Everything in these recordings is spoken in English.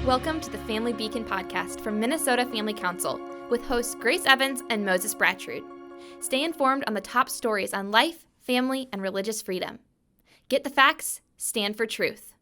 Welcome to the Family Beacon podcast from Minnesota Family Council with hosts Grace Evans and Moses Brattrud. Stay informed on the top stories on life, family, and religious freedom. Get the facts, stand for truth.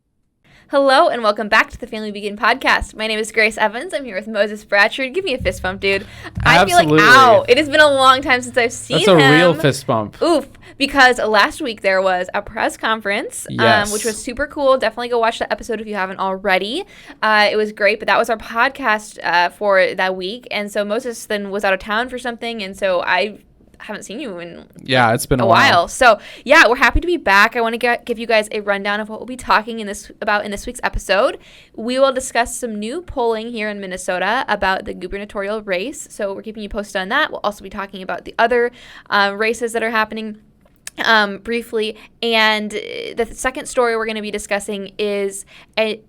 Hello and welcome back to the Family Beacon podcast. My name is Grace Evans. I'm here with Moses Brattrud. Give me a fist bump, dude. I feel like, ow, it has been a long time since I've seen him. That's a real fist bump. Oof, because last week there was a press conference, which was super cool. Definitely go watch that episode if you haven't already. It was great, but that was our podcast for that week. And so Moses then was out of town for something, and so I haven't seen you in it's been a while. So yeah, we're happy to be back. I want to give you guys a rundown of what we'll be talking about in this week's episode. We will discuss some new polling here in Minnesota about the gubernatorial race. So we're keeping you posted on that. We'll also be talking about the other races that are happening briefly. And the second story we're going to be discussing is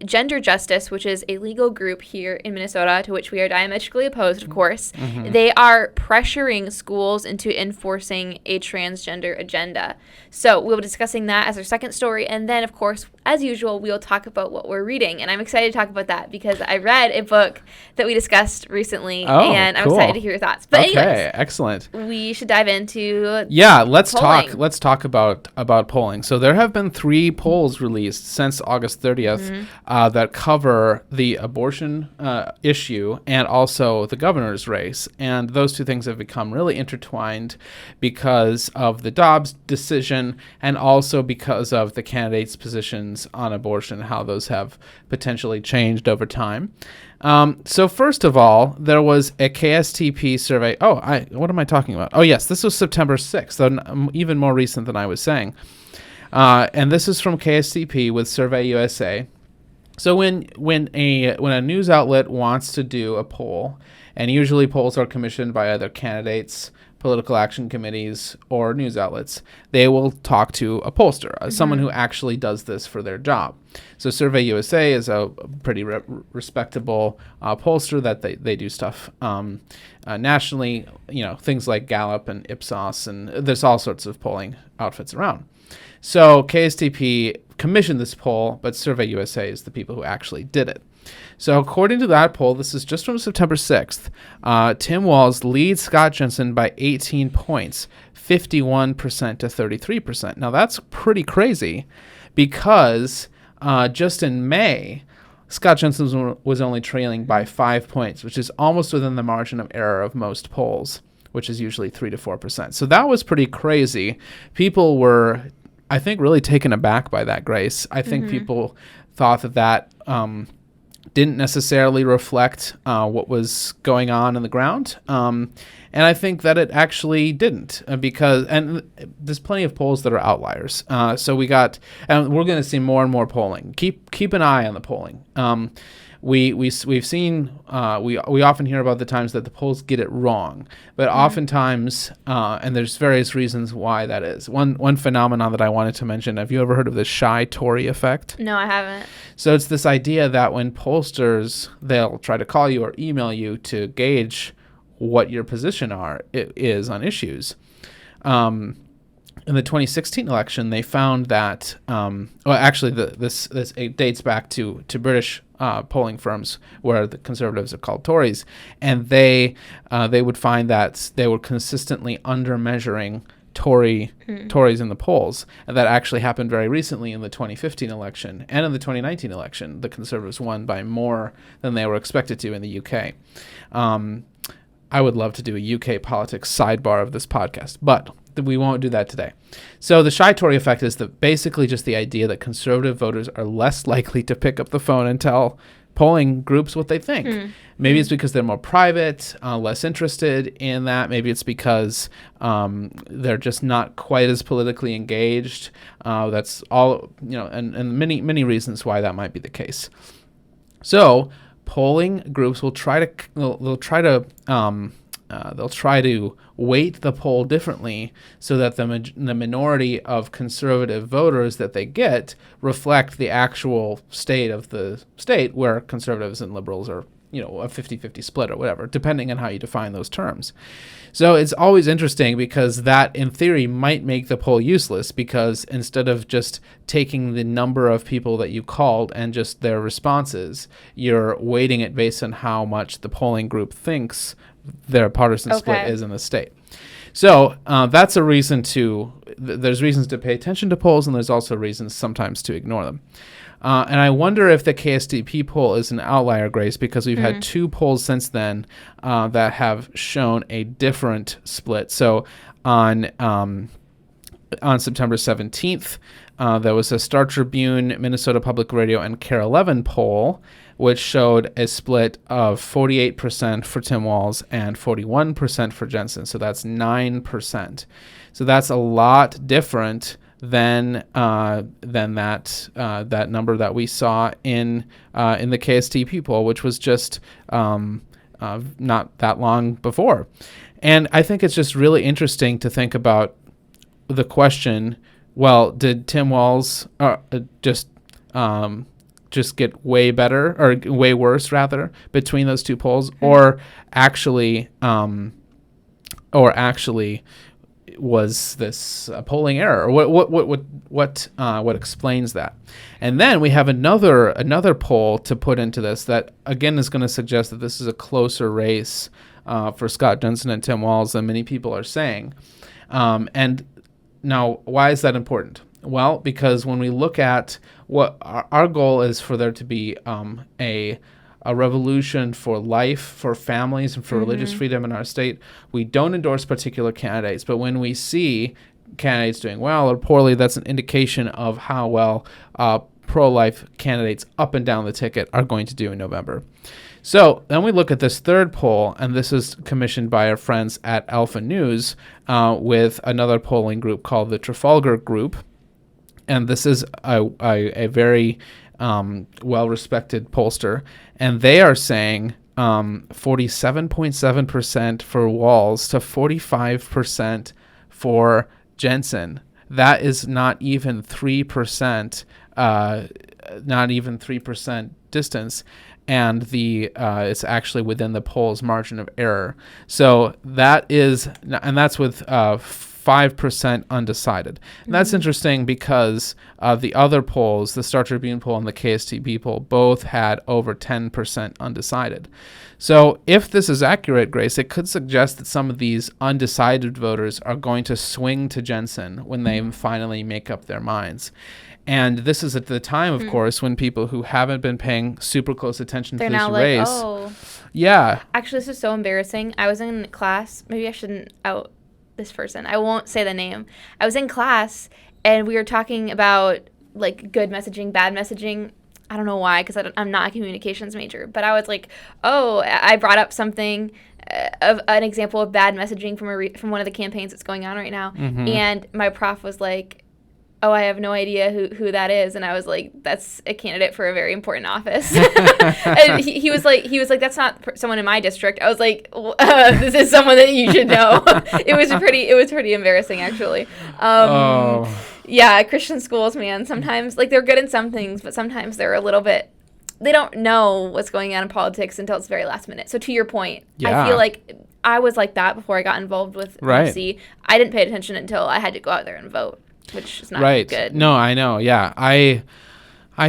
Gender Justice, which is a legal group here in Minnesota to which we are diametrically opposed, of course. Mm-hmm. They are pressuring schools into enforcing a transgender agenda. So we'll be discussing that as our second story. And then, of course, as usual, we'll talk about what we're reading. And I'm excited to talk about that because I read a book that we discussed recently, and I'm excited to hear your thoughts. But anyways, excellent. We should dive into let's polling. Let's talk about polling. So there have been 3 polls released since August 30th that cover the abortion issue and also the governor's race. And those two things have become really intertwined because of the Dobbs decision and also because of the candidates' positions on abortion, how those have potentially changed over time. So first of all, there was a KSTP survey. What am I talking about? Oh, yes, this was September 6th, so even more recent than I was saying. And this is from KSTP with Survey USA. So when a news outlet wants to do a poll, and usually polls are commissioned by either candidates, political action committees, or news outlets, they will talk to a pollster, someone who actually does this for their job. So Survey USA is a pretty respectable pollster that they do stuff nationally, things like Gallup and Ipsos, and there's all sorts of polling outfits around. So KSTP commissioned this poll, but Survey USA is the people who actually did it. So according to that poll, this is just from September 6th, Tim Walz leads Scott Jensen by 18 points, 51% to 33%. Now that's pretty crazy because just in May, Scott Jensen was only trailing by 5 points, which is almost within the margin of error of most polls, which is usually 3 to 4%. So that was pretty crazy. People were, I think, really taken aback by that, Grace. I think people thought that didn't necessarily reflect what was going on in the ground. And I think that it actually didn't and there's plenty of polls that are outliers. So we're going to see more and more polling. Keep an eye on the polling. We've seen, we often hear about the times that the polls get it wrong, but oftentimes, and there's various reasons why that is. One phenomenon that I wanted to mention, have you ever heard of the Shy Tori Effect? No, I haven't. So it's this idea that when pollsters, they'll try to call you or email you to gauge what your position is on issues. In the 2016 election, they found that, this it dates back to British polling firms where the conservatives are called Tories, and they would find that they were consistently under-measuring Tories in the polls. And that actually happened very recently in the 2015 election and in the 2019 election. The Conservatives won by more than they were expected to in the UK. I would love to do a UK politics sidebar of this podcast, but we won't do that today. So the Shy Tori Effect is basically just the idea that conservative voters are less likely to pick up the phone and tell polling groups what they think. Maybe it's because they're more private, less interested in that. Maybe it's because they're just not quite as politically engaged. That's all, and many reasons why that might be the case. So polling groups will try to weight the poll differently so that the minority of conservative voters that they get reflect the actual state of the state where conservatives and liberals are a 50-50 split or whatever, depending on how you define those terms. So it's always interesting because that, in theory, might make the poll useless, because instead of just taking the number of people that you called and just their responses, you're weighting it based on how much the polling group thinks their partisan split is in the state. So that's a reason there's reasons to pay attention to polls, and there's also reasons sometimes to ignore them. And I wonder if the KSTP poll is an outlier, Grace, because we've had 2 polls since then that have shown a different split. So on September 17th, there was a Star Tribune, Minnesota Public Radio, and KARE 11 poll, which showed a split of 48% for Tim Walz and 41% for Jensen. So that's 9%. So that's a lot different than that number that we saw in the KSTP poll, which was just not that long before. And I think it's just really interesting to think about the question, well, did Tim Walz just get way better, or way worse rather, between those 2 polls, or actually was this a polling error, or what explains that? And then we have another poll to put into this that again is going to suggest that this is a closer race for Scott Jensen and Tim Walz than many people are saying. And now, why is that important? Well, because when we look at what our goal is, for there to be a revolution for life, for families, and for religious freedom in our state, we don't endorse particular candidates. But when we see candidates doing well or poorly, that's an indication of how well pro-life candidates up and down the ticket are going to do in November. So then we look at this third poll, and this is commissioned by our friends at Alpha News with another polling group called the Trafalgar Group. And this is a very well-respected pollster, and they are saying 47.7% for Walz to 45% for Jensen. That is not even 3%, distance, and it's actually within the poll's margin of error. So that's with 5% undecided. And that's interesting because the other polls, the Star Tribune poll and the KSTP poll, both had over 10% undecided. So if this is accurate, Grace, it could suggest that some of these undecided voters are going to swing to Jensen when they finally make up their minds. And this is at the time, of course, when people who haven't been paying super close attention to this race. Oh. Yeah. Actually, this is so embarrassing. I was in class. Maybe I shouldn't out this person. I won't say the name. I was in class and we were talking about like good messaging, bad messaging. I don't know why, because I'm not a communications major, but I was like, I brought up something of an example of bad messaging from one of the campaigns that's going on right now. And my prof was like, I have no idea who that is. And I was like, that's a candidate for a very important office. And he was like, that's not someone in my district. I was like, this is someone that you should know. It was pretty embarrassing, actually. Yeah, Christian schools, man, sometimes, like, they're good in some things, but sometimes they're a little bit, they don't know what's going on in politics until it's very last minute. So to your point, I feel like I was like that before I got involved with Mfc. I didn't pay attention until I had to go out there and vote, which is not good. No, I know. Yeah. I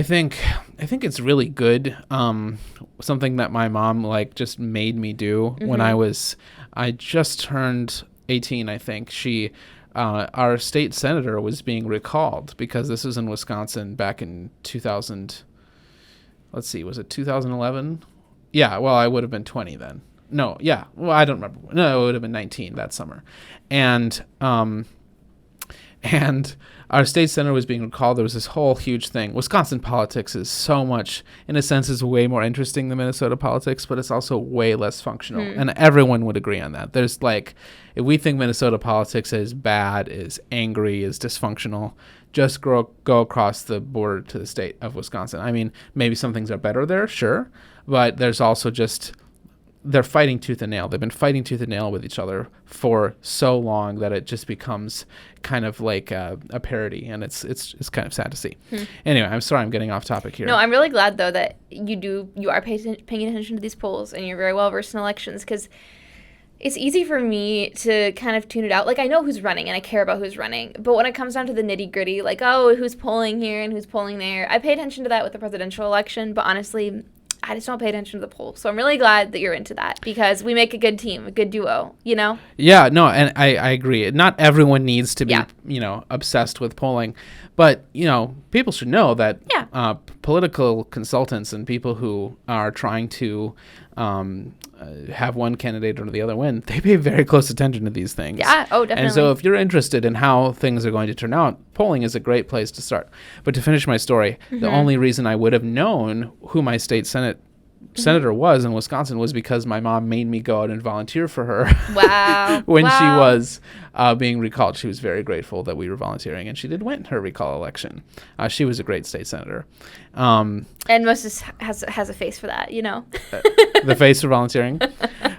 think it's really good. Something that my mom like just made me do when I just turned 18, I think. Our state senator was being recalled because this was in Wisconsin back in 2000. Let's see, was it 2011? Yeah, well, I would have been 20 then. No, yeah. Well, I don't remember. No, it would have been 19 that summer. And our state senator was being recalled. There was this whole huge thing. Wisconsin politics is so much, in a sense, is way more interesting than Minnesota politics, but it's also way less functional. And everyone would agree on that. There's like, if we think Minnesota politics is bad, is angry, is dysfunctional, just go across the border to the state of Wisconsin. I mean, maybe some things are better there, sure, but there's also just they're fighting tooth and nail. They've been fighting tooth and nail with each other for so long that it just becomes kind of like a parody, and it's kind of sad to see. Anyway, I'm sorry I'm getting off topic here. No, I'm really glad though that you are paying attention to these polls and you're very well versed in elections, because it's easy for me to kind of tune it out. Like, I know who's running and I care about who's running, but when it comes down to the nitty gritty, like, oh, who's polling here and who's polling there, I pay attention to that with the presidential election, but honestly, I just don't pay attention to the polls. So I'm really glad that you're into that, because we make a good team, a good duo, you know? Yeah, no, and I agree. Not everyone needs to be, obsessed with polling, but, people should know that political consultants and people who are trying to have one candidate or the other win, they pay very close attention to these things. Yeah, oh, definitely. And so if you're interested in how things are going to turn out, polling is a great place to start. But to finish my story, the only reason I would have known who my state senator was in Wisconsin was because my mom made me go out and volunteer for her. Wow. When she was being recalled. She was very grateful that we were volunteering, and she did win her recall election. She was a great state senator. And Moses has a face for that, The face for volunteering?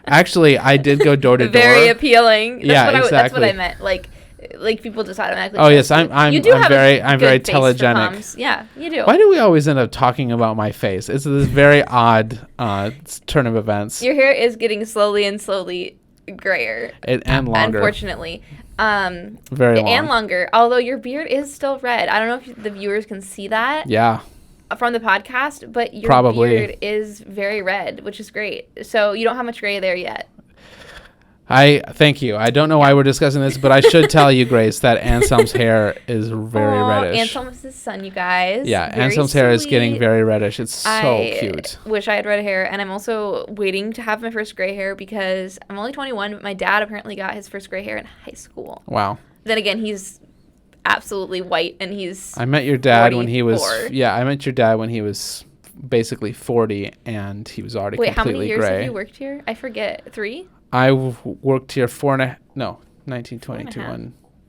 Actually, I did go door to door. Very appealing. Exactly. That's what I meant. Like people just automatically. Oh yes, I'm very telegenic. Yeah, you do. Why do we always end up talking about my face? It's this very odd turn of events. Your hair is getting slowly grayer and longer. Unfortunately, very long and longer. Although your beard is still red. I don't know if the viewers can see that. Yeah. From the podcast, but your beard is very red, which is great. So you don't have much gray there yet. Thank you. I don't know why we're discussing this, but I should tell you, Grace, that Anselm's hair is very reddish. Anselm is his son, you guys. Yeah, very Anselm's sweet. hair is getting very reddish. It's so cute. Wish I had red hair, and I'm also waiting to have my first gray hair because I'm only 21, but my dad apparently got his first gray hair in high school. Wow. Then again, he's absolutely white, and he's I met your dad 44. when he was I met your dad when he was basically 40, and he was already completely gray. Wait, how many years have you worked here? I forget. 3? I worked here 1922,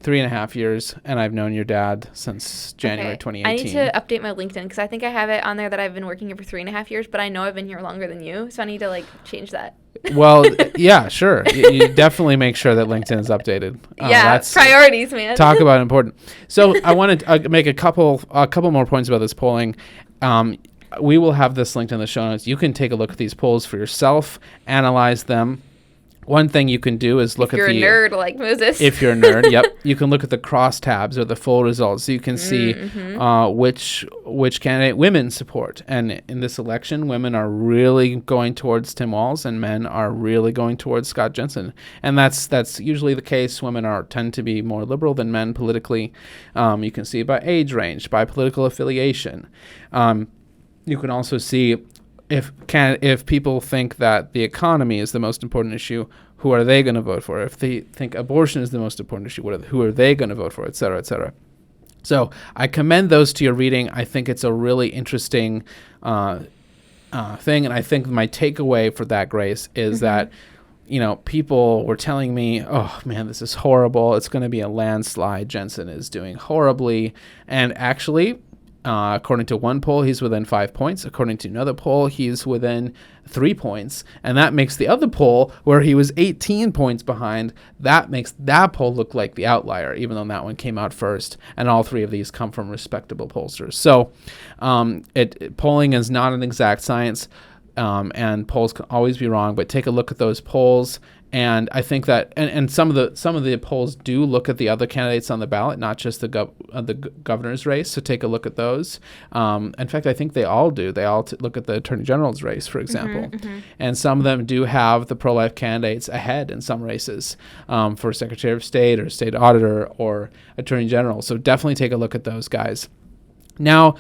3.5 years, and I've known your dad since January 2018. I need to update my LinkedIn because I think I have it on there that I've been working here for 3.5 years, but I know I've been here longer than you, so I need to change that. Well, yeah, sure. You definitely make sure that LinkedIn is updated. That's priorities, man. Talk about important. So I wanted to make a couple more points about this polling. We will have this linked in the show notes. You can take a look at these polls for yourself, analyze them. One thing you can do is look at the... If you're a nerd like Moses. If you're a nerd, yep. You can look at the crosstabs or the full results. So you can see which candidate women support. And in this election, women are really going towards Tim Walz, and men are really going towards Scott Jensen. And that's usually the case. Women tend to be more liberal than men politically. You can see by age range, by political affiliation. You can also see... If people think that the economy is the most important issue, who are they going to vote for? If they think abortion is the most important issue, who are they going to vote for, et cetera, et cetera. So I commend those to your reading. I think it's a really interesting thing, and I think my takeaway for that, Grace, is that people were telling me, oh man, this is horrible. It's going to be a landslide. Jensen is doing horribly, and actually. According to one poll, he's within 5 points. According to another poll, he's within 3 points. And that makes the other poll, where he was 18 points behind, that makes that poll look like the outlier, even though that one came out first. And all three of these come from respectable pollsters. So polling is not an exact science, and polls can always be wrong. But take a look at those polls. And I think that, and some of the polls do look at the other candidates on the ballot, not just the governor's race. So take a look at those. In fact, I think they all do. They all look at the attorney general's race, for example. And some of them do have the pro-life candidates ahead in some races for Secretary of State or State Auditor or Attorney General. So definitely take a look at those guys. Now,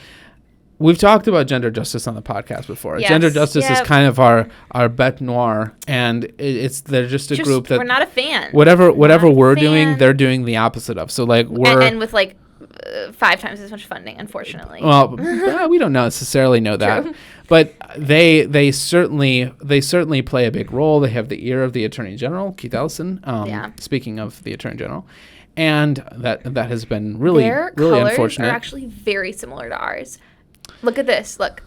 we've talked about gender justice on the podcast before. Yes, gender justice is kind of our bête noire, and they're just a group that we're not a fan. Whatever we're doing, they're doing the opposite of. So and with 5 times as much funding, unfortunately. Well, we don't necessarily know that, True. But they certainly play a big role. They have the ear of the Attorney General, Keith Ellison. Speaking of the Attorney General. And that has been really unfortunate. Their colors are actually very similar to ours. Look at this. Look.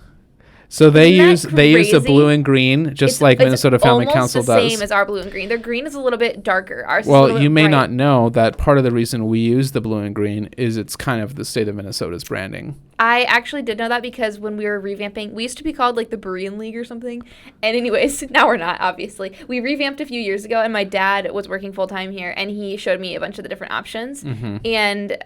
So they Isn't that use the crazy? blue and green, just like Minnesota Family Council does. Almost the same as our blue and green. Their green is a little bit darker. Ours is a Well, little bit you may bright. not know that part of the reason we use the blue and green is it's kind of the state of Minnesota's branding. I actually did know that because when we were revamping, we used to be called like the Berean League or something. And anyways, now we're not, obviously. We revamped a few years ago, and my dad was working full-time here, and he showed me a bunch of the different options. Mm-hmm. And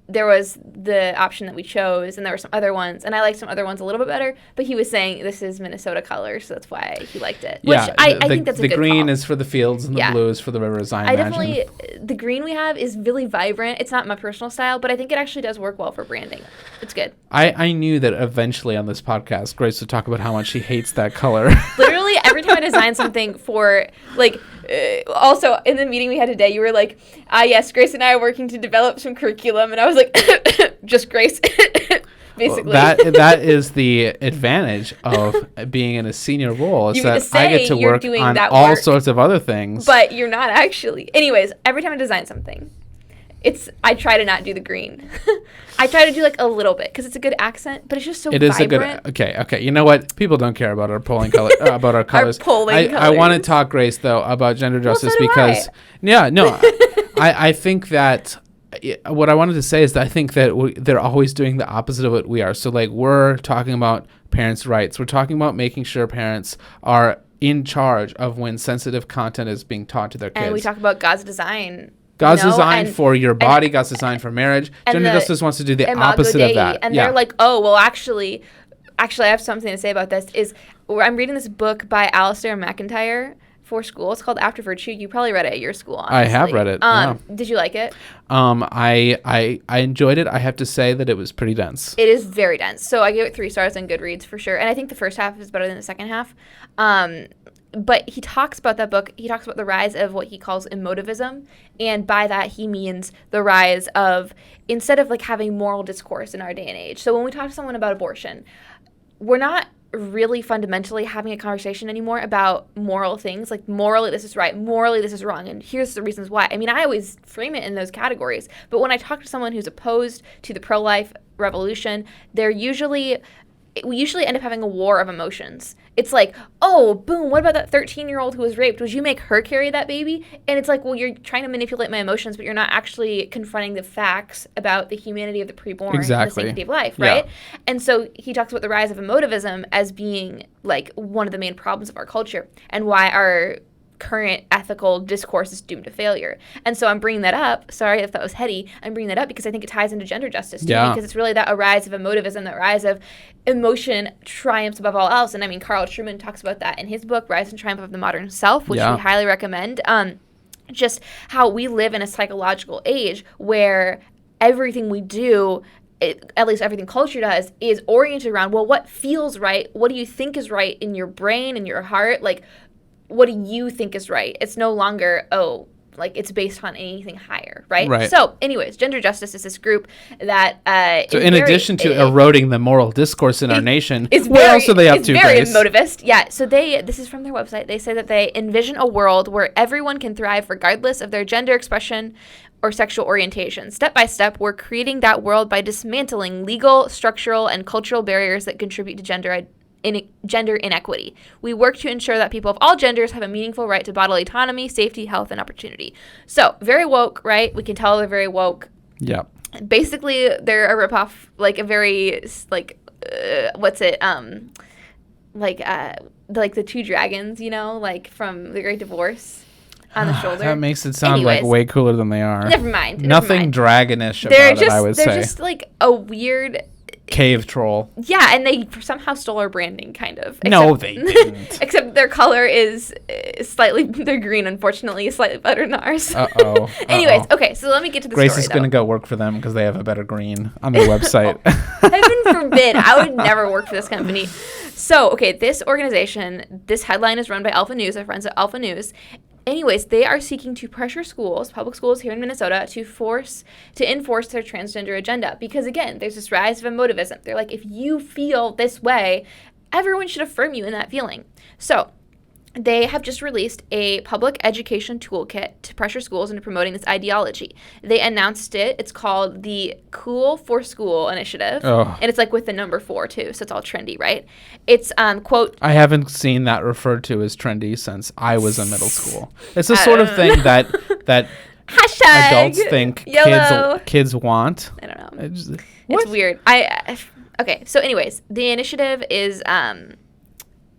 there was the option that we chose, and there were some other ones, and I liked some other ones a little bit better, but he was saying this is Minnesota colors, so that's why he liked it. Which I think that's a good The green call. is for the fields, and the blue is for the rivers, I imagine. Definitely, the green we have is really vibrant. It's not my personal style, but I think it actually does work well for branding. It's good. I knew that eventually on this podcast, Grace would talk about how much she hates that color. Literally, every time I design something for, like, also in the meeting we had today, you were like, yes, Grace and I are working to develop some curriculum. And I was like, just Grace, basically. Well, that is the advantage of being in a senior role. Is that I get to work on all sorts of other things. But you're not actually. Anyways, every time I design something, I try to not do the green. I try to do like a little bit because it's a good accent, but it's just so vibrant. Okay. You know what? People don't care about our polling color, about our colors. I want to talk, Grace, though, about gender justice because, I think that what I wanted to say is that I think that they're always doing the opposite of what we are. So like we're talking about parents' rights. We're talking about making sure parents are in charge of when sensitive content is being taught to their kids. And we talk about God's design. God's design for your body, God's design for marriage. Gender justice wants to do the opposite of that. And they're like, oh, well, actually, I have something to say about this. I'm reading this book by Alistair McIntyre for school. It's called After Virtue. You probably read it at your school, honestly. I have read it. Did you like it? I enjoyed it. I have to say that it was pretty dense. It is very dense. So I gave it 3 stars on Goodreads for sure. And I think the first half is better than the second half. But he talks about that book. He talks about the rise of what he calls emotivism. And by that, he means the rise of, instead of like having moral discourse in our day and age. So when we talk to someone about abortion, we're not really fundamentally having a conversation anymore about moral things. Like morally, this is right. Morally, this is wrong. And here's the reasons why. I mean, I always frame it in those categories. But when I talk to someone who's opposed to the pro-life revolution, we usually end up having a war of emotions. It's like, oh, boom, what about that 13-year-old who was raped? Would you make her carry that baby? And it's like, well, you're trying to manipulate my emotions, but you're not actually confronting the facts about the humanity of the preborn and the sanctity of life, right? Yeah. And so he talks about the rise of emotivism as being like one of the main problems of our culture and why our current ethical discourse is doomed to failure. And so I'm bringing that up. Sorry if that was heady. I'm bringing that up because I think it ties into gender justice too, because it's really that a rise of emotivism, that rise of emotion triumphs above all else. And I mean, Carl Trueman talks about that in his book, Rise and Triumph of the Modern Self, which we highly recommend. Just how we live in a psychological age where everything we do, at least everything culture does, is oriented around, well, what feels right? What do you think is right in your brain and your heart? Like, what do you think is right? It's no longer, it's based on anything higher, right? So, anyways, gender justice is this group that so in addition to eroding the moral discourse in our nation, what else are they up to, It's very Grace? emotivist. Yeah, so this is from their website. They say that they envision a world where everyone can thrive regardless of their gender expression or sexual orientation. Step by step, we're creating that world by dismantling legal, structural, and cultural barriers that contribute to gender inequity. We work to ensure that people of all genders have a meaningful right to bodily autonomy, safety, health, and opportunity. So, very woke, right? We can tell they're very woke. Yeah. Basically, they're a ripoff, like a very, like the 2 dragons, like from The Great Divorce on the shoulder. That makes it sound like way cooler than they are. Never mind. Nothing dragonish about it, I would say. They're just like a weird cave troll. Yeah, and they somehow stole our branding, kind of. No, they didn't. Except their color is slightly, they're green, unfortunately, is slightly better than ours. Anyways, okay, so let me get to the Grace story, is going to go work for them because they have a better green on their website. Heaven forbid. I would never work for this company. So, okay, this organization, this headline is run by Alpha News, our friends at Alpha News. Anyways, they are seeking to pressure schools, public schools here in Minnesota, to enforce their transgender agenda. Because again, there's this rise of emotivism. They're like, if you feel this way, everyone should affirm you in that feeling. So they have just released a public education toolkit to pressure schools into promoting this ideology. They announced it. It's called the Cool for School Initiative. Oh. And it's like with the number 4 too, so it's all trendy, right? It's, quote... I haven't seen that referred to as trendy since I was in middle school. It's the sort of thing that Hashtag adults think kids want. I don't know. It's weird. Okay, so anyways, the initiative is...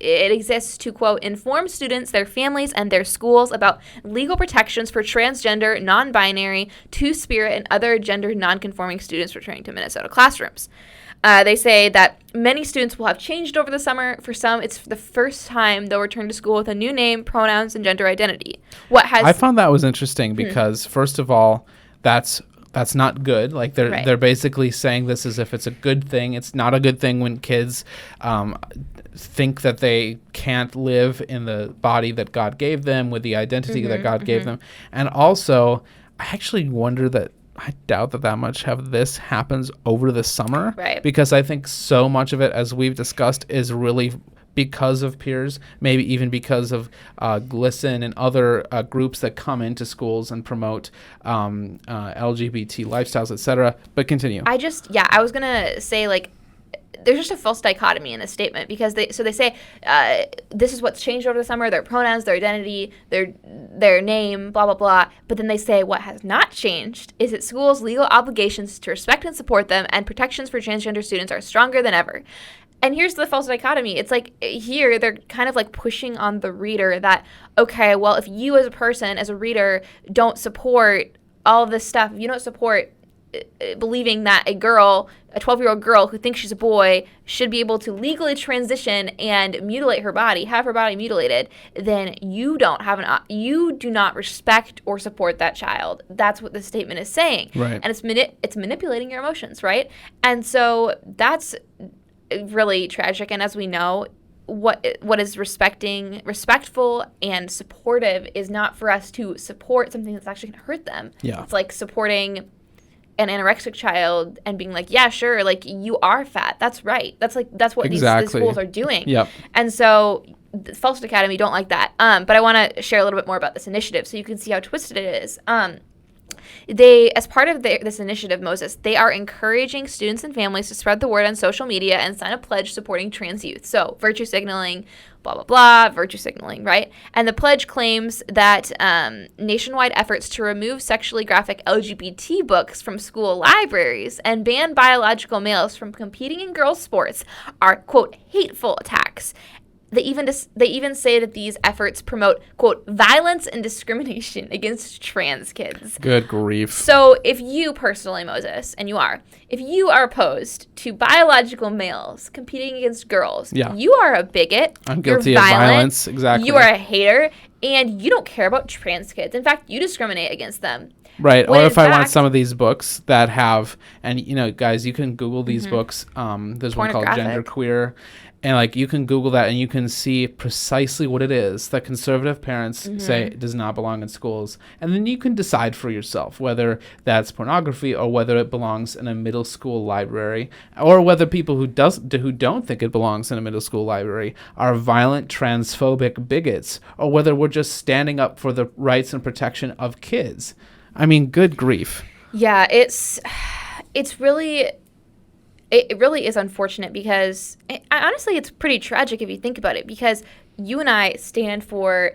It exists to, quote, inform students, their families, and their schools about legal protections for transgender, non-binary, two-spirit, and other gender non-conforming students returning to Minnesota classrooms. They say that many students will have changed over the summer. For some, it's the first time they'll return to school with a new name, pronouns, and gender identity. I found that was interesting because, first of all, that's not good. Like they're basically saying this as if it's a good thing. It's not a good thing when kids think that they can't live in the body that God gave them with the identity that God gave them. And also, I actually wonder that I doubt that much of this happens over the summer. Right. Because I think so much of it, as we've discussed, is really because of peers, maybe even because of GLSEN and other groups that come into schools and promote LGBT lifestyles, etc. But continue. I was going to say, like, there's just a false dichotomy in this statement because they say this is what's changed over the summer, their pronouns, their identity, their name, blah, blah, blah. But then they say what has not changed is that schools' legal obligations to respect and support them and protections for transgender students are stronger than ever. And here's the false dichotomy. It's like here they're kind of like pushing on the reader that, okay, well, if you as a person, as a reader, don't support all of this stuff, if you don't support believing that a 12-year-old girl who thinks she's a boy should be able to legally transition and mutilate her body, have her body mutilated, then you do not respect or support that child. That's what the statement is saying. Right. And it's manipulating your emotions, right? And so that's really tragic. And as we know, what is respectful and supportive is not for us to support something that's actually going to hurt them. Yeah. It's like supporting an anorexic child and being like, yeah, sure, like you are fat. That's right. That's what these schools are doing. Yep. And so the False Academy don't like that. But I want to share a little bit more about this initiative so you can see how twisted it is. They, as part of this initiative, Moses, they are encouraging students and families to spread the word on social media and sign a pledge supporting trans youth. So virtue signaling, blah, blah, blah, virtue signaling, right? And the pledge claims that nationwide efforts to remove sexually graphic LGBT books from school libraries and ban biological males from competing in girls' sports are, quote, hateful attacks. They even say that these efforts promote, quote, violence and discrimination against trans kids. Good grief. So if you personally, Moses, and if you are opposed to biological males competing against girls, you are a bigot. I'm guilty of violence. Exactly. You are a hater, and you don't care about trans kids. In fact, you discriminate against them. Right. Or if I want some of these books that have, and guys, you can Google these books. There's one called Genderqueer. And like you can Google that and you can see precisely what it is that conservative parents say does not belong in schools. And then you can decide for yourself whether that's pornography or whether it belongs in a middle school library, or whether people who don't think it belongs in a middle school library are violent transphobic bigots, or whether we're just standing up for the rights and protection of kids. I mean, good grief. Yeah, it's really... It really is unfortunate because, honestly, it's pretty tragic if you think about it, because you and I stand for,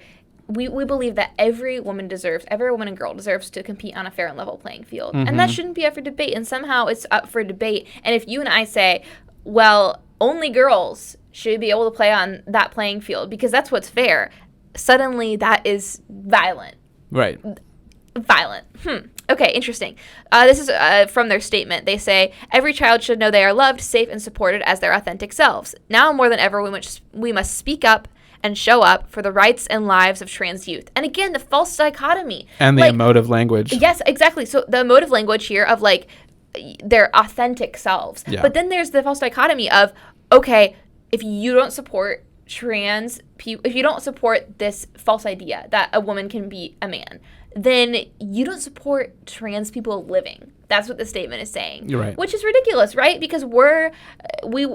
we believe that every woman and girl deserves to compete on a fair and level playing field. And that shouldn't be up for debate. And somehow it's up for debate. And if you and I say, well, only girls should be able to play on that playing field because that's what's fair, suddenly that is violent. Right. Violent. Okay, interesting. This is from their statement. They say, every child should know they are loved, safe, and supported as their authentic selves. Now more than ever, we must speak up and show up for the rights and lives of trans youth. And again, the false dichotomy. And the emotive language. Yes, exactly. So the emotive language here of like their authentic selves. Yeah. But then there's the false dichotomy of, okay, if you don't support trans people, if you don't support this false idea that a woman can be a man, then you don't support trans people living. That's what the statement is saying. You're right. Which is ridiculous, right? Because we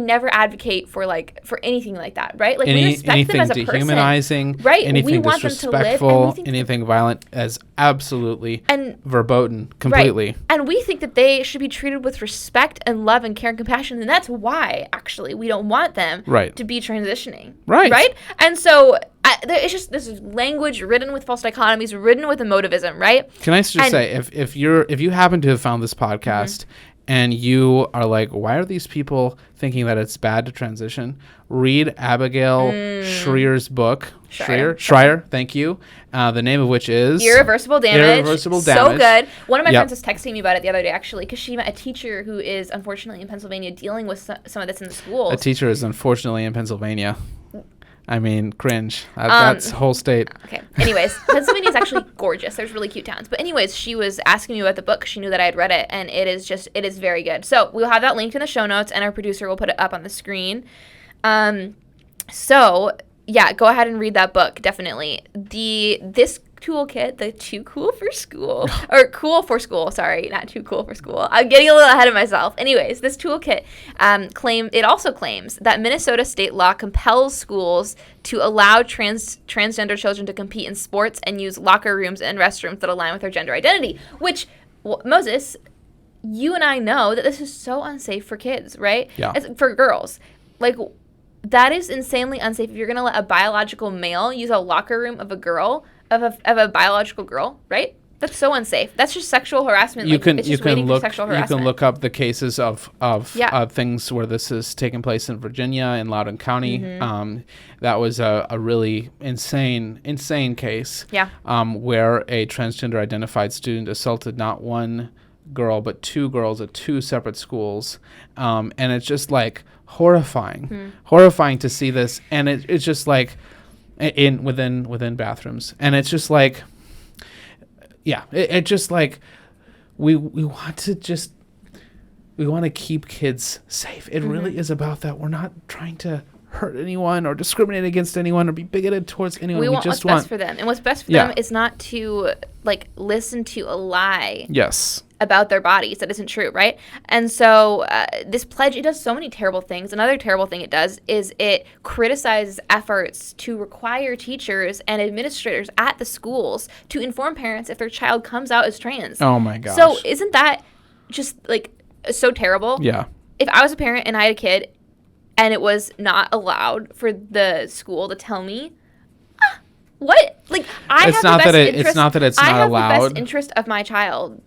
never advocate for anything like that, right? Like we respect them as a person. Anything dehumanizing, right? Anything we want disrespectful, them to live, anything violent as absolutely and verboten, completely. Right. And we think that they should be treated with respect and love and care and compassion, and that's why actually we don't want them to be transitioning. Right? And so it's just this is language ridden with false dichotomies, ridden with emotivism, right? Can I just say, if you happen to have found this podcast and you are like, why are these people thinking that it's bad to transition? Read Abigail Shrier's book. Schreier, thank you. The name of which is Irreversible Damage. So good. One of my friends was texting me about it the other day, actually, because she met a teacher who is unfortunately in Pennsylvania dealing with some of this in the schools. A teacher is unfortunately in Pennsylvania. I mean, cringe. That's whole state. Okay. Anyways, Pennsylvania is actually gorgeous. There's really cute towns. But anyways, she was asking me about the book. She knew that I had read it, and it is very good. So we'll have that linked in the show notes, and our producer will put it up on the screen. So yeah, go ahead and read that book. Definitely. This toolkit, the Too Cool for School, or Cool for School, sorry, not Too Cool for School. I'm getting a little ahead of myself. Anyways, this toolkit also claims that Minnesota state law compels schools to allow transgender children to compete in sports and use locker rooms and restrooms that align with their gender identity, which, Moses, you and I know that this is so unsafe for kids, right? Yeah. For girls. Like, that is insanely unsafe if you're going to let a biological male use a locker room of a girl, of a biological girl, right? That's so unsafe. That's just sexual harassment. You can look up the cases of things where this has taken place in Virginia, in Loudoun County. That was a really insane case. Yeah. Where a transgender identified student assaulted not one girl but two girls at two separate schools, and it's just like horrifying to see this, and it's just like within bathrooms, and it's just like, yeah, it just like we want to keep kids safe. It really is about that. We're not trying to hurt anyone or discriminate against anyone or be bigoted towards anyone. We want just what's best for them, and what's best for them is not to listen to a lie. Yes. About their bodies that isn't true, right? And so this pledge, it does so many terrible things. Another terrible thing it does is it criticizes efforts to require teachers and administrators at the schools to inform parents if their child comes out as trans. Oh my gosh. So isn't that just so terrible? Yeah. If I was a parent and I had a kid and it was not allowed for the school to tell me, what? I have the best interest of my child.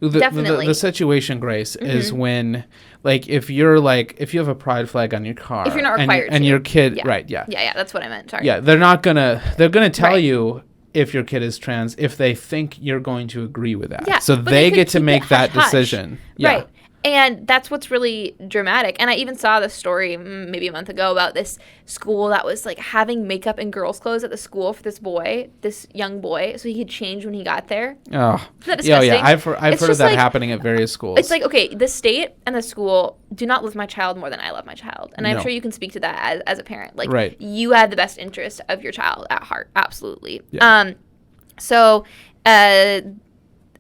Definitely. The situation, Grace, is when, if you have a pride flag on your car, if you're not required and your kid, yeah, that's what I meant. Sorry. Yeah, they're gonna tell you if your kid is trans if they think you're going to agree with that. Yeah, so they get to make that decision. Yeah. Right. And that's what's really dramatic. And I even saw this story maybe a month ago about this school that was having makeup and girls' clothes at the school for this young boy, so he could change when he got there. Oh, isn't that disgusting? Yeah. I've heard of that happening at various schools. It's okay, the state and the school do not love my child more than I love my child, and I'm sure you can speak to that as a parent. Right. You have the best interest of your child at heart, absolutely. Yeah.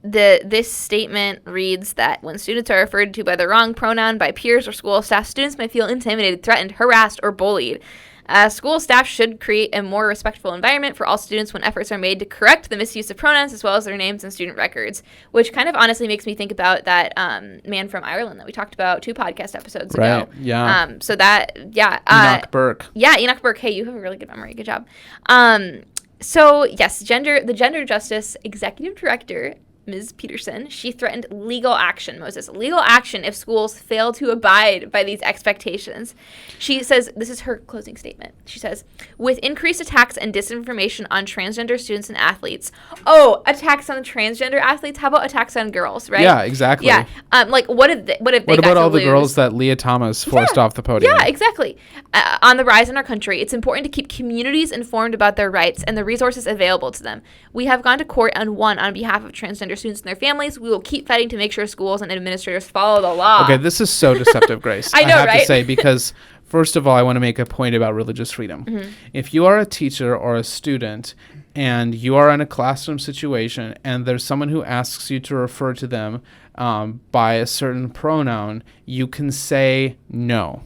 This statement reads that when students are referred to by the wrong pronoun by peers or school staff, students may feel intimidated, threatened, harassed, or bullied. School staff should create a more respectful environment for all students when efforts are made to correct the misuse of pronouns as well as their names and student records, which kind of honestly makes me think about that man from Ireland that we talked about 2 podcast episodes ago. Yeah. Enoch Burke. Yeah, Enoch Burke. Hey, you have a really good memory. Good job. So, yes, the Gender Justice Executive Director, Ms. Peterson, she threatened legal action, Moses. Legal action if schools fail to abide by these expectations. She says, this is her closing statement. She says, with increased attacks and disinformation on transgender students and athletes. Oh, attacks on transgender athletes? How about attacks on girls, right? Yeah, exactly. Yeah. What have they What about all the girls that Leah Thomas forced off the podium? Yeah, exactly. On the rise in our country, it's important to keep communities informed about their rights and the resources available to them. We have gone to court and won on behalf of transgender students and their families. We will keep fighting to make sure schools and administrators follow the law. Okay, this is so deceptive, Grace. I know, I have right? to say, because first of all, I want to make a point about religious freedom. If you are a teacher or a student and you are in a classroom situation and there's someone who asks you to refer to them by a certain pronoun, you can say no.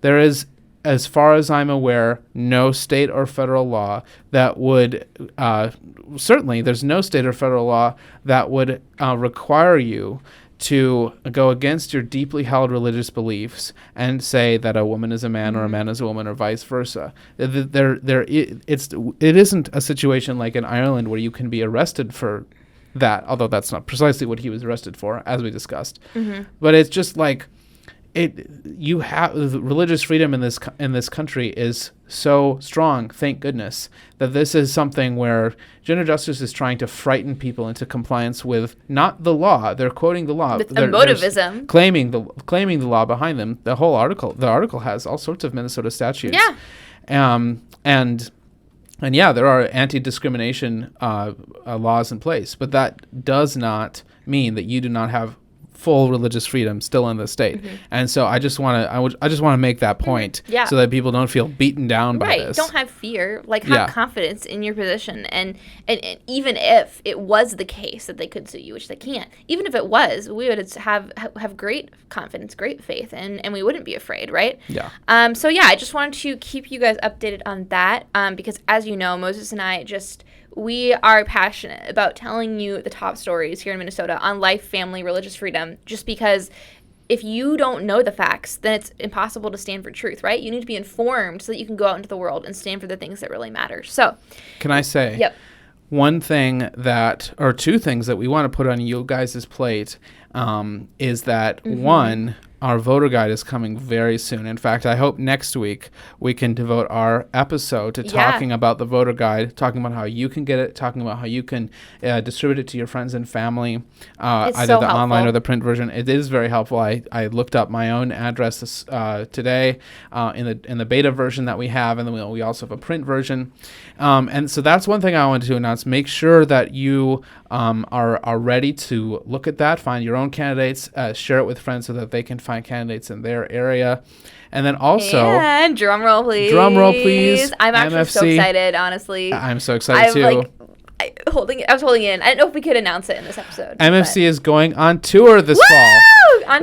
There is, as far as I'm aware, no state or federal law that would, certainly there's no state or federal law that would require you to go against your deeply held religious beliefs and say that a woman is a man or a man is a woman or vice versa. It isn't a situation like in Ireland where you can be arrested for that, although that's not precisely what he was arrested for, as we discussed. But it's just like, you have religious freedom in this country is so strong, thank goodness, that this is something where gender justice is trying to frighten people into compliance with not the law. They're quoting the law. With emotivism. Claiming the law behind them. The article has all sorts of Minnesota statutes. Yeah. And yeah, there are anti-discrimination laws in place, but that does not mean that you do not have full religious freedom still in the state. And so I just want to make that point so that people don't feel beaten down by this. Don't have fear, like have confidence in your position, and even if it was the case that they could sue you, which they can't, even if it was, we would have great confidence, great faith, and we wouldn't be afraid, right? So I just wanted to keep you guys updated on that, because as you know, Moses and I we are passionate about telling you the top stories here in Minnesota on life, family, religious freedom, just because if you don't know the facts, then it's impossible to stand for truth, right? You need to be informed so that you can go out into the world and stand for the things that really matter. So, can I say, one thing or two things that we want to put on you guys' plate is that, one, our voter guide is coming very soon. In fact, I hope next week we can devote our episode to talking about the voter guide, talking about how you can get it, talking about how you can distribute it to your friends and family, either the online or the print version. It is very helpful. I looked up my own address today in the beta version that we have, and then we also have a print version. And so that's one thing I wanted to announce. Make sure that you are ready to look at that, find your own candidates, share it with friends so that they can find candidates in their area. And then also, and drum roll please. I'm actually so excited, honestly. I'm so excited too. I was holding in. I didn't know if we could announce it in this episode. MFC is going on tour this fall,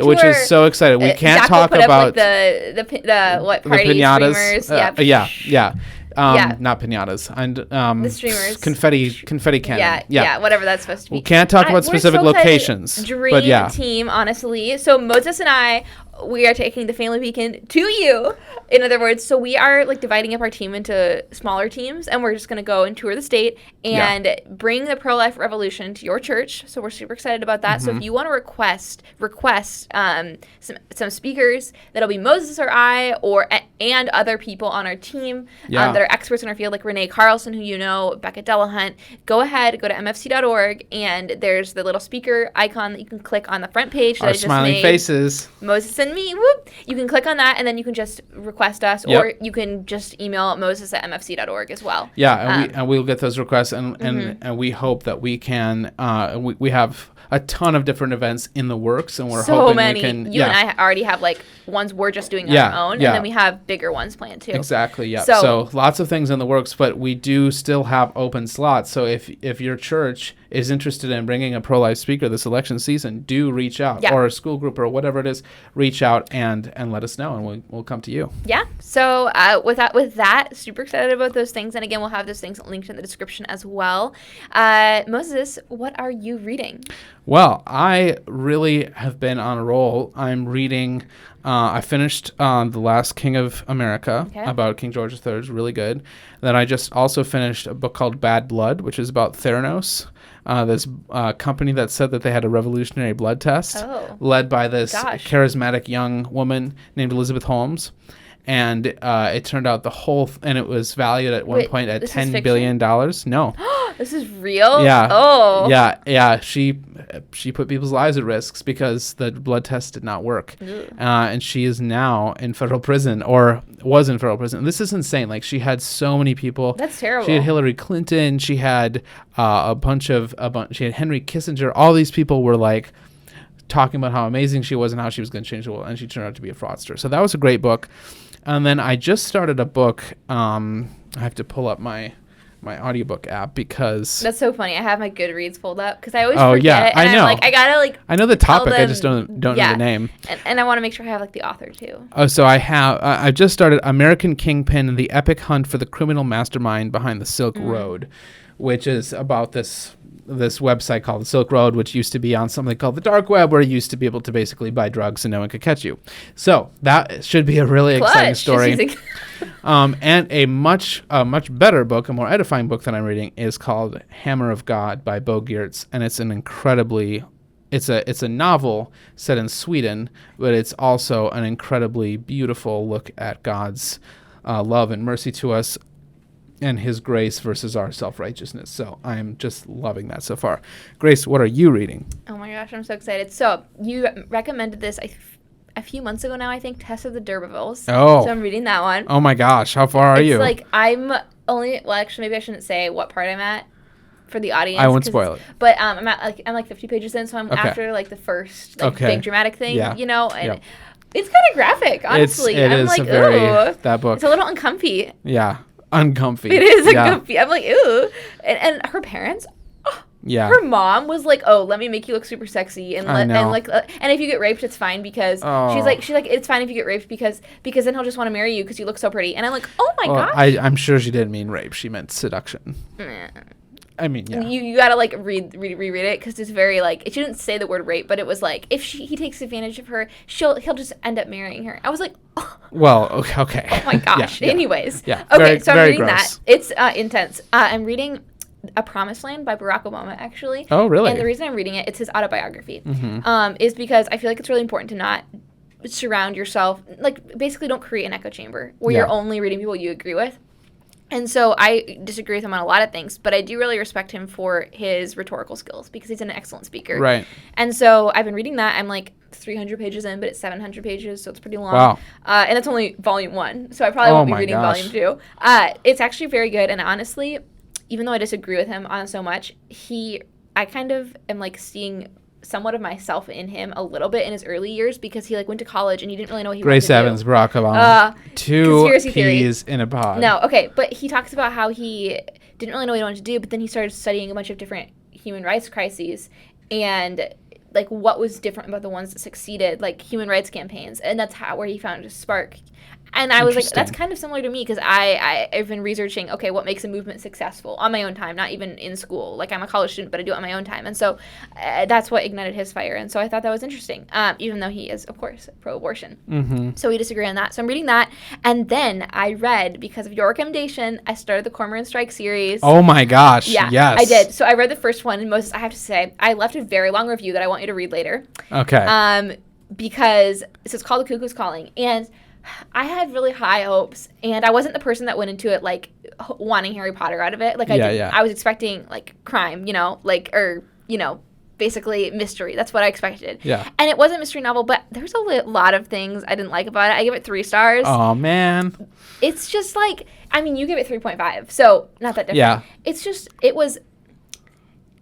which is so exciting. We can't talk about the party pinatas. Streamers. Not pinatas, and the streamers, confetti cannon. Whatever that's supposed to be. We can't talk about specific locations. Dream team, honestly. So Moses and I, we are taking the family weekend to you. In other words, so we are like dividing up our team into smaller teams, and we're just going to go and tour the state and bring the pro-life revolution to your church. So we're super excited about that. So if you want to request some speakers, that'll be Moses or I and other people on our team that are experts in our field, like Renee Carlson, who you know, Becca Delahunt. Go ahead, go to mfc.org, and there's the little speaker icon that you can click on the front page. Our smiling faces. Moses and me, whoop. You can click on that, and then you can just request us, or you can just email moses@mfc.org as well. And we'll get those requests, and we hope that we can. We have a ton of different events in the works, and we're hoping we can. You and I already have like ones we're just doing on our own, and then we have bigger ones planned too. Exactly. Yeah. So lots of things in the works, but we do still have open slots. So if your church is interested in bringing a pro-life speaker this election season, do reach out, or a school group or whatever it is, reach out and let us know, and we'll come to you. Yeah. So with that, super excited about those things, and again, we'll have those things linked in the description as well. Moses, what are you reading? Well, I really have been on a roll. I'm reading. I finished The Last King of America about King George III. It's really good. Then I just also finished a book called Bad Blood, which is about Theranos. This company that said that they had a revolutionary blood test led by this charismatic young woman named Elizabeth Holmes. And it turned out and it was valued at one point at $10 billion. No. This is real? Yeah. Oh. Yeah. She put people's lives at risk because the blood test did not work. And she is now in federal prison, or was in federal prison. This is insane. Like, she had so many people. That's terrible. She had Hillary Clinton. She had she had Henry Kissinger. All these people were like talking about how amazing she was and how she was going to change the world, and she turned out to be a fraudster. So that was a great book. And then I just started a book. I have to pull up my audiobook app because that's so funny. I have my Goodreads pulled up because I always oh forget. yeah, I know. I gotta I know the topic. I just don't know the name. And I want to make sure I have the author too. Oh, so I have. I just started American Kingpin: The Epic Hunt for the Criminal Mastermind Behind the Silk Road, which is about this website called the Silk Road, which used to be on something called the dark web, where you used to be able to basically buy drugs and no one could catch you. So that should be a really exciting story. And a much better book, a more edifying book that I'm reading is called Hammer of God by Bo Gertz, and it's an incredibly it's a novel set in Sweden, but it's also an incredibly beautiful look at God's love and mercy to us, and his grace versus our self-righteousness. So I'm just loving that so far. Grace, what are you reading? Oh my gosh, I'm so excited. So you recommended this a few months ago now, I think, Test of the D'Urbervilles. Oh. So I'm reading that one. Oh my gosh, how far are you? It's like I'm only, well, actually maybe I shouldn't say what part I'm at for the audience. I won't spoil it. But I'm like 50 pages in, so I'm after like the first big dramatic thing, you know, and it's kind of graphic, honestly. I'm like, ooh. That book. It's a little uncomfy. Yeah. Uncomfy. It is uncomfy. I'm like, ooh. And her parents, her mom was like, oh, let me make you look super sexy, and and if you get raped, it's fine because she's like it's fine if you get raped because then he'll just want to marry you because you look so pretty. And I'm like, oh my gosh. I'm sure she didn't mean rape. She meant seduction. I mean, yeah. You gotta like reread it because it's very like it shouldn't say the word rape, but it was like if he takes advantage of her, he'll just end up marrying her. I was like, oh. Well, okay. Oh my gosh. Yeah. Anyways, yeah. Okay, so I'm reading gross. that. It's intense. I'm reading A Promised Land by Barack Obama, actually. Oh, really? And the reason I'm reading it, it's his autobiography, mm-hmm. Is because I feel like it's really important to not surround yourself, like basically don't create an echo chamber where you're only reading people you agree with. And so I disagree with him on a lot of things, but I do really respect him for his rhetorical skills because he's an excellent speaker. Right. And so I've been reading that. I'm like 300 pages in, but it's 700 pages, so it's pretty long. Wow. And it's only volume 1, so I probably won't be reading volume 2. It's actually very good, and honestly, even though I disagree with him on so much, I kind of am like seeing somewhat of myself in him a little bit in his early years because he like went to college and he didn't really know what he wanted to do. Grace Evans, Barack Obama. 2 peas in a pod. No, okay, but he talks about how he didn't really know what he wanted to do, but then he started studying a bunch of different human rights crises and like what was different about the ones that succeeded, like human rights campaigns, and that's where he found his spark. And I was like, that's kind of similar to me because I've been researching, okay, what makes a movement successful on my own time, not even in school. Like, I'm a college student, but I do it on my own time. And so that's what ignited his fire. And so I thought that was interesting, even though he is, of course, pro-abortion. Mm-hmm. So we disagree on that. So I'm reading that. And then I read, because of your recommendation, I started the Cormoran Strike series. Oh, my gosh. Yeah, yes. I did. So I read the first one. And Moses, I have to say, I left a very long review that I want you to read later. Okay. Because it's called The Cuckoo's Calling. And I had really high hopes, and I wasn't the person that went into it like wanting Harry Potter out of it. Like I was expecting like crime, basically mystery. That's what I expected. Yeah. And it was a mystery novel, but there's a lot of things I didn't like about it. I give it 3 stars. Oh man. It's just like, I mean, you give it 3.5, so not that different. Yeah. It's just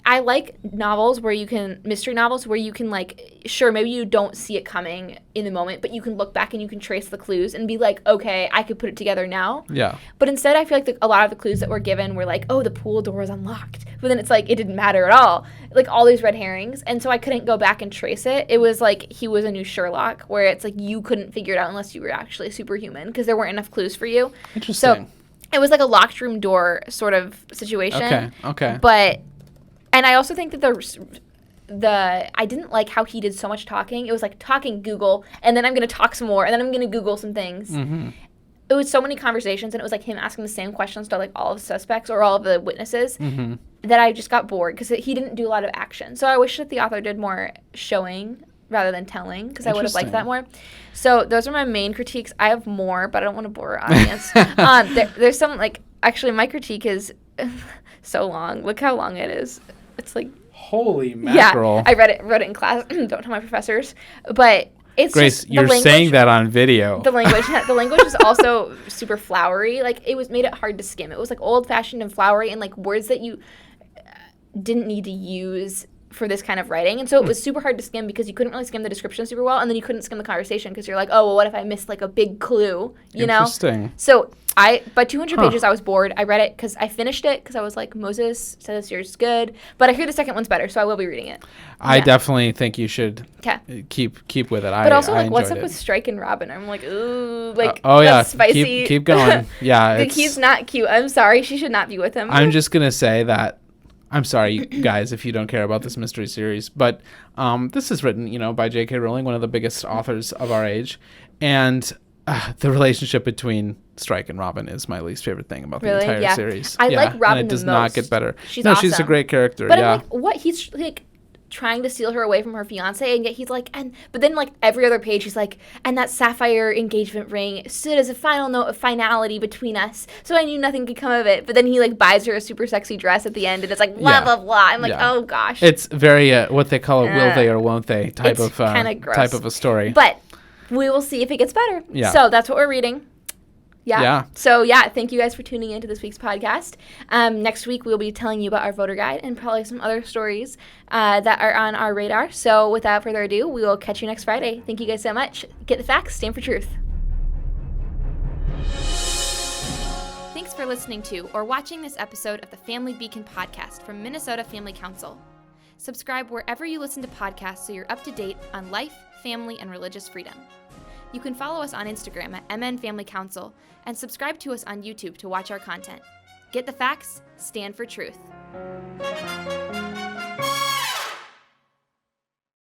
I like mystery novels where you can like, sure, maybe you don't see it coming in the moment, but you can look back and you can trace the clues and be like, okay, I could put it together now. Yeah. But instead, I feel like a lot of the clues that were given were like, oh, the pool door was unlocked. But then it's like, it didn't matter at all. Like all these red herrings. And so I couldn't go back and trace it. It was like he was a new Sherlock where it's like you couldn't figure it out unless you were actually superhuman because there weren't enough clues for you. Interesting. So it was like a locked room door sort of situation. Okay. And I also think that I didn't like how he did so much talking. It was like talking Google, and then I'm going to talk some more, and then I'm going to Google some things. Mm-hmm. It was so many conversations, and it was like him asking the same questions to like all of the suspects or all of the witnesses mm-hmm. that I just got bored because he didn't do a lot of action. So I wish that the author did more showing rather than telling because I would have liked that more. So those are my main critiques. I have more, but I don't want to bore our audience. There's some like actually my critique is so long. Look how long it is. It's like holy mackerel. Yeah, I wrote it in class. Don't tell my professors. But it's Grace, just you're saying that on video. The language is also super flowery. Like made it hard to skim. It was like old fashioned and flowery and like words that you didn't need to use for this kind of writing. And so it was super hard to skim because you couldn't really skim the description super well, and then you couldn't skim the conversation because you're like, oh, well, what if I missed like a big clue, you know? Interesting. So by 200 pages, I was bored. I read it because I finished it because I was like, Moses said this year's good, but I hear the second one's better, so I will be reading it. I definitely think you should keep with it. But also, I like, what's up it. with Strike and Robin? I'm like, ooh, like, oh yeah, that's spicy. Keep going. Yeah, like, he's not cute. I'm sorry, she should not be with him. I'm just gonna say that. I'm sorry, you guys, if you don't care about this mystery series, but this is written, you know, by J.K. Rowling, one of the biggest authors of our age, and the relationship between Strike and Robin is my least favorite thing about the entire series. I like Robin and it does the most. not get better. She's no, awesome. She's a great character. But yeah. I'm like, what? He's like trying to steal her away from her fiance, and yet he's like, but then like every other page he's like, and that sapphire engagement ring stood as a final note of finality between us, so I knew nothing could come of it. But then he like buys her a super sexy dress at the end, and it's like blah blah blah. I'm like, oh gosh. It's very what they call a will they or won't they type of type of a story. But we will see if it gets better. Yeah. So that's what we're reading. Yeah. So, thank you guys for tuning in to this week's podcast. Next week, we'll be telling you about our voter guide and probably some other stories that are on our radar. So, without further ado, we will catch you next Friday. Thank you guys so much. Get the facts, stand for truth. Thanks for listening to or watching this episode of the Family Beacon podcast from Minnesota Family Council. Subscribe wherever you listen to podcasts so you're up to date on life, family, and religious freedom. You can follow us on Instagram at MN Family Council and subscribe to us on YouTube to watch our content. Get the facts, stand for truth.